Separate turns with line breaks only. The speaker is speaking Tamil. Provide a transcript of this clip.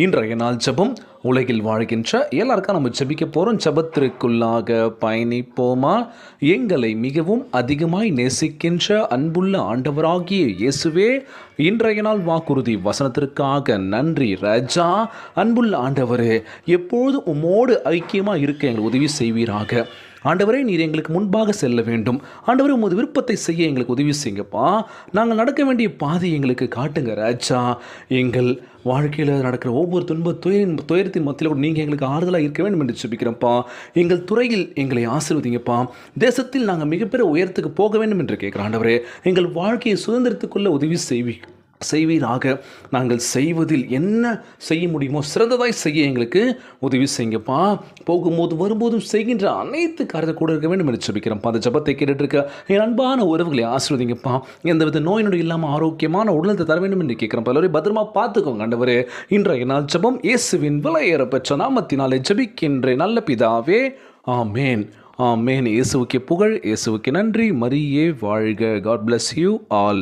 இன்றைய நாள் ஜெபம். உலகில் வாழ்கின்ற எல்லாருக்கும் நம்ம ஜெபிக்க போகிறோம். ஜெபத்திற்குள்ளாக பயணிப்போமா? எங்களை மிகவும் அதிகமாய் நேசிக்கின்ற அன்புள்ள ஆண்டவராகிய இயேசுவே, இன்றைய நாள் வாக்குறுதி வசனத்திற்காக நன்றி ராஜா. அன்புள்ள ஆண்டவரே, எப்பொழுதும் உம்மோடு ஐக்கியமாக இருக்க எங்களுக்கு உதவி செய்வீராக. ஆண்டவரே, நீர் எங்களுக்கு முன்பாக செல்ல வேண்டும். ஆண்டவரே, உமது விருப்பத்தை செய்ய எங்களுக்கு உதவி செய்யுங்கப்பா. நாங்கள் நடக்க வேண்டிய பாதை எங்களுக்கு காட்டுங்க ராஜா. எங்கள் வாழ்க்கையில் நடக்கிற ஒவ்வொரு துயரத்தின் மத்தியில் கூட நீங்கள் எங்களுக்கு ஆறுதலாக இருக்க வேண்டும் என்று ஜெபிக்கிறோம்ப்பா. எங்கள் துறையில் எங்களை ஆசீர்வதிங்கப்பா. தேசத்தில் நாங்கள் மிகப்பெரிய உயரத்துக்கு போக வேண்டும் என்று கேட்குற ஆண்டவரே, எங்கள் வாழ்க்கையை சுதந்திரத்துக்குள்ள உதவி செய்வீராக. நாங்கள் செய்வதில் என்ன செய்ய முடியுமோ சிறந்ததாய் செய்ய எங்களுக்கு உதவி செய்யுங்கப்பா. போகும்போது வரும்போதும் செய்கின்ற அனைத்து காரியத்தை கூட இருக்க வேண்டும் என்று ஜெபிக்கிறோம்ப்பா. அந்த ஜெபத்தை கேட்டுட்டு இருக்க என் அன்பான உறவுகளை ஆசீர்வதிங்கப்பா. எந்தவித நோய் நொடி இல்லாமல் ஆரோக்கியமான உடலத்தை தர வேண்டும் என்று கேட்கிறோம். எல்லோரும் பத்திரமா பார்த்துக்கோங்க ஆண்டவரே. இன்றைய நாள் ஜெபம் இயேசுவின் விலையேற பெற்ற நாமத்தினாலே ஜெபிக்கின்ற நல்ல பிதாவே, ஆமேன். ஆமேன். இயேசுவுக்கு புகழ், இயேசுவுக்கு நன்றி. மரியே வாழ்க. God bless you all.